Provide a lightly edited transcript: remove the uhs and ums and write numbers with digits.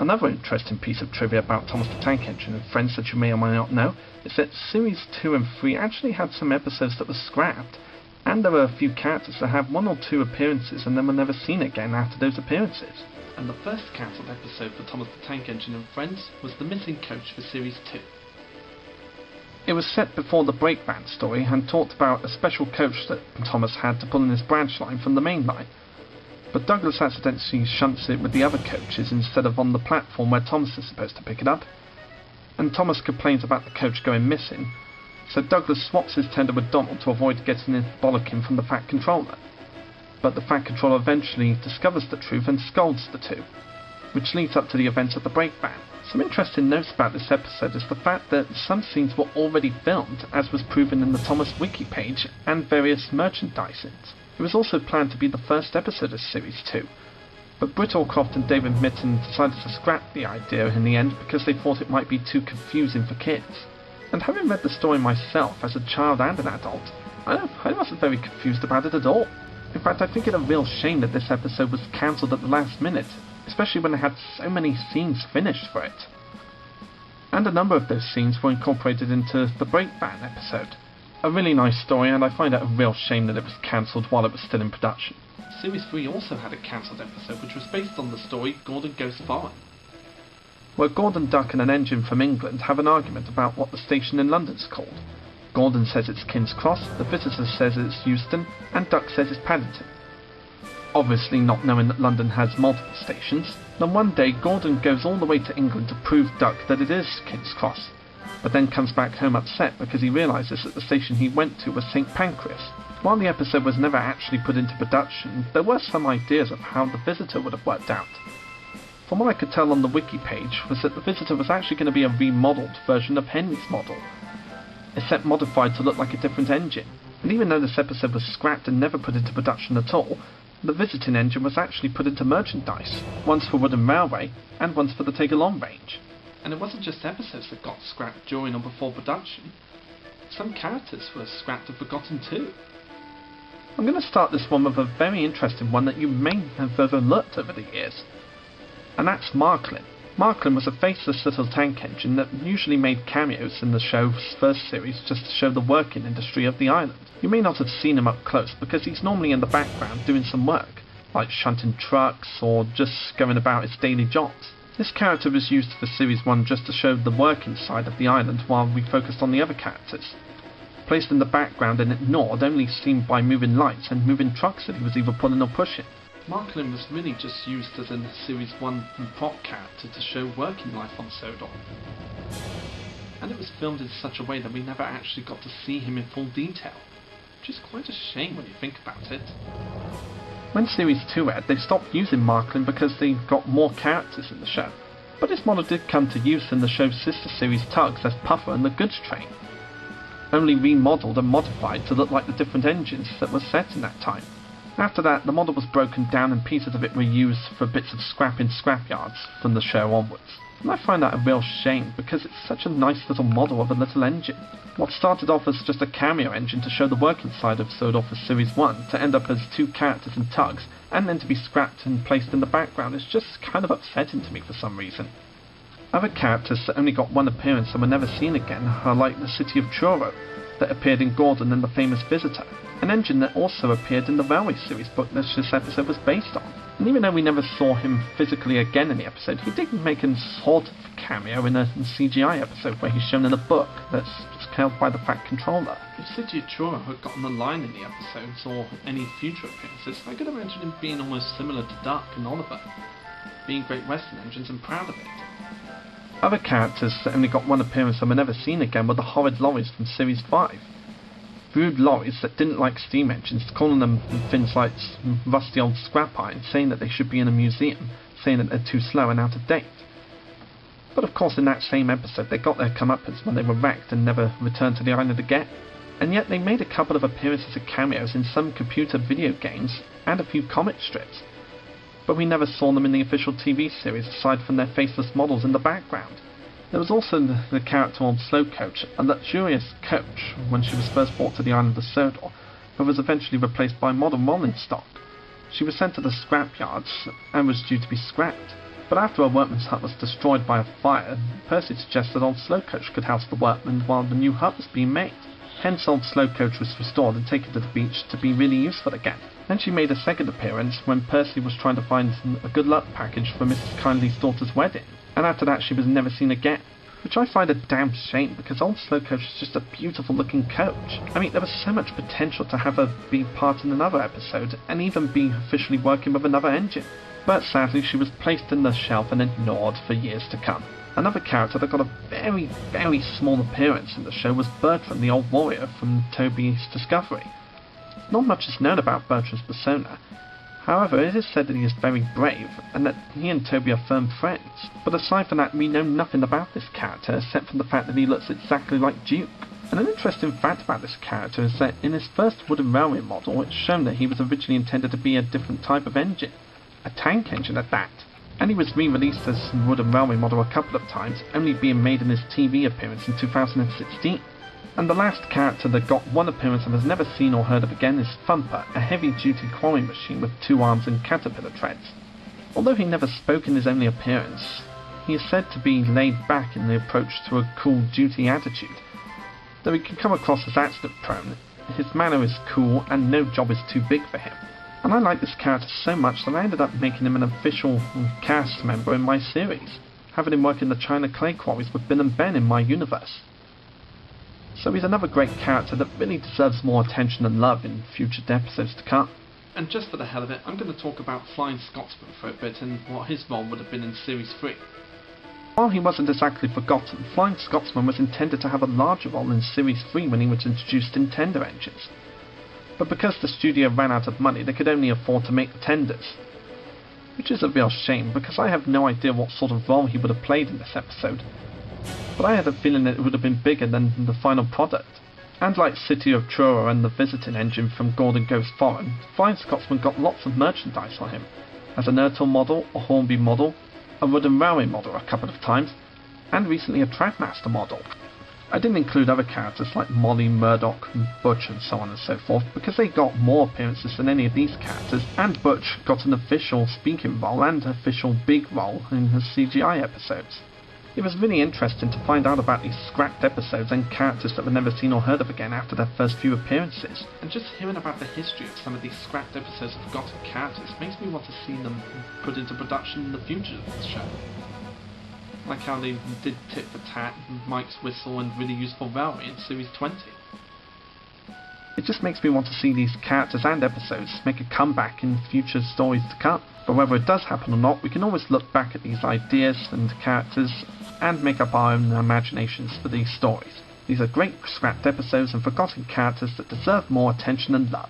Another interesting piece of trivia about Thomas the Tank Engine and Friends that you may or may not know is that Series 2 and 3 actually had some episodes that were scrapped, and there were a few characters that had 1 or 2 appearances and then were never seen again after those appearances. And the first cancelled episode for Thomas the Tank Engine and Friends was The Missing Coach for Series 2. It was set before the Breakband story and talked about a special coach that Thomas had to pull in his branch line from the main line. But Douglas accidentally shunts it with the other coaches instead of on the platform where Thomas is supposed to pick it up. And Thomas complains about the coach going missing, so Douglas swaps his tender with Donald to avoid getting a bollocking from the Fat Controller. But the Fat Controller eventually discovers the truth and scolds the two, which leads up to the events of the Breakband. Some interesting notes about this episode is the fact that some scenes were already filmed, as was proven in the Thomas wiki page and various merchandisings. It was also planned to be the first episode of Series 2, but Britt Allcroft and David Mitton decided to scrap the idea in the end because they thought it might be too confusing for kids. And having read the story myself as a child and an adult, I wasn't very confused about it at all. In fact, I think it a real shame that this episode was cancelled at the last minute, especially when they had so many scenes finished for it. And a number of those scenes were incorporated into the Breakband episode. A really nice story, and I find it a real shame that it was cancelled while it was still in production. Series 3 also had a cancelled episode which was based on the story Gordon Goes Foreign, where Gordon, Duck and an engine from England have an argument about what the station in London's called. Gordon says it's King's Cross, the visitor says it's Euston, and Duck says it's Paddington. Obviously not knowing that London has multiple stations, then one day Gordon goes all the way to England to prove Duck that it is King's Cross, but then comes back home upset because he realises that the station he went to was St Pancras. While the episode was never actually put into production, there were some ideas of how the visitor would have worked out. From what I could tell on the wiki page was that the visitor was actually going to be a remodelled version of Henry's model, except modified to look like a different engine. And even though this episode was scrapped and never put into production at all, the visiting engine was actually put into merchandise, once for Wooden Railway and once for the Take-Along range. And it wasn't just episodes that got scrapped during or before production. Some characters were scrapped and forgotten too. I'm going to start this one with a very interesting one that you may have overlooked over the years, and that's Marlon. Marlon was a faceless little tank engine that usually made cameos in the show's first series just to show the working industry of the island. You may not have seen him up close because he's normally in the background doing some work, like shunting trucks or just going about his daily jobs. This character was used for Series 1 just to show the working side of the island while we focused on the other characters. Placed in the background and ignored, only seen by moving lights and moving trucks that he was either pulling or pushing. Marlon was really just used as a Series 1 prop character to show working life on Sodor. And it was filmed in such a way that we never actually got to see him in full detail, which is quite a shame when you think about it. When Series 2 aired, they stopped using Marlon because they got more characters in the show, but his model did come to use in the show's sister series Tugs as Puffer and the Goods Train, only remodelled and modified to look like the different engines that were set in that time. After that, the model was broken down and pieces of it were used for bits of scrap in scrapyards from the show onwards. And I find that a real shame because it's such a nice little model of a little engine. What started off as just a cameo engine to show the working side of Sodor for Series 1 to end up as 2 characters in Tugs and then to be scrapped and placed in the background is just kind of upsetting to me for some reason. Other characters that only got one appearance and were never seen again are like the City of Truro, that appeared in Gordon and the Famous Visitor, an engine that also appeared in the Railway series book that this episode was based on. And even though we never saw him physically again in the episode, he did make a sort of cameo in a CGI episode where he's shown in a book that's held by the Fat Controller. If City of Truro had gotten a line in the episodes or any future appearances, I could imagine him being almost similar to Duck and Oliver, being Great Western engines and proud of it. Other characters that only got one appearance and were never seen again were the horrid lorries from Series 5. Rude lorries that didn't like steam engines, calling them things like rusty old scrap iron, saying that they should be in a museum, saying that they're too slow and out of date. But of course in that same episode they got their comeuppance when they were wrecked and never returned to the island again. And yet they made a couple of appearances and cameos in some computer video games and a few comic strips. But we never saw them in the official TV series aside from their faceless models in the background. There was also the character on Slow Coach, a luxurious coach when she was first brought to the island of Sodor, but was eventually replaced by modern rolling stock. She was sent to the scrap yards and was due to be scrapped. But after a workman's hut was destroyed by a fire, Percy suggested old Slowcoach could house the workmen while the new hut was being made. Hence old Slowcoach was restored and taken to the beach to be really useful again. Then she made a second appearance when Percy was trying to find a good luck package for Mrs. Kindly's daughter's wedding, and after that she was never seen again. Which I find a damn shame, because old Slowcoach is just a beautiful looking coach. I mean, there was so much potential to have her be part in another episode, and even be officially working with another engine. But sadly she was placed in the shelf and ignored for years to come. Another character that got a very, very small appearance in the show was Bertram, the old warrior from Toby's Discovery. Not much is known about Bertram's persona. However, it is said that he is very brave, and that he and Toby are firm friends. But aside from that, we know nothing about this character, except for the fact that he looks exactly like Duke. And an interesting fact about this character is that in his first wooden railway model, it's shown that he was originally intended to be a different type of engine. A tank engine at that. And he was re-released as wooden railway model a couple of times, only being made in his TV appearance in 2016. And the last character that got one appearance and was never seen or heard of again is Thumper, a heavy-duty quarry machine with 2 arms and caterpillar treads. Although he never spoke in his only appearance, he is said to be laid back in the approach to a cool duty attitude. Though he can come across as accident-prone, his manner is cool and no job is too big for him. And I like this character so much that I ended up making him an official cast member in my series, having him work in the China clay quarries with Bill and Ben in my universe. So he's another great character that really deserves more attention and love in future episodes to come. And just for the hell of it, I'm going to talk about Flying Scotsman for a bit and what his role would have been in Series 3. While he wasn't exactly forgotten, Flying Scotsman was intended to have a larger role in Series 3 when he was introduced in tender engines. But because the studio ran out of money, they could only afford to make the tenders. Which is a real shame, because I have no idea what sort of role he would have played in this episode. But I had a feeling that it would have been bigger than the final product. And like City of Truro and the Visiting Engine from Gordon Goes Foreign, Flying Scotsman got lots of merchandise on him, as an Ertl model, a Hornby model, a wooden railway model a couple of times, and recently a Trackmaster model. I didn't include other characters like Molly, Murdoch, and Butch and so on and so forth, because they got more appearances than any of these characters, and Butch got an official speaking role and an official big role in his CGI episodes. It was really interesting to find out about these scrapped episodes and characters that were never seen or heard of again after their first few appearances. And just hearing about the history of some of these scrapped episodes of forgotten characters makes me want to see them put into production in the future of this show. Like how they did Tit for Tat, Mike's Whistle and Really Useful Railway in Series 20. It just makes me want to see these characters and episodes make a comeback in future stories to come. But whether it does happen or not, we can always look back at these ideas and characters and make up our own imaginations for these stories. These are great scrapped episodes and forgotten characters that deserve more attention and love.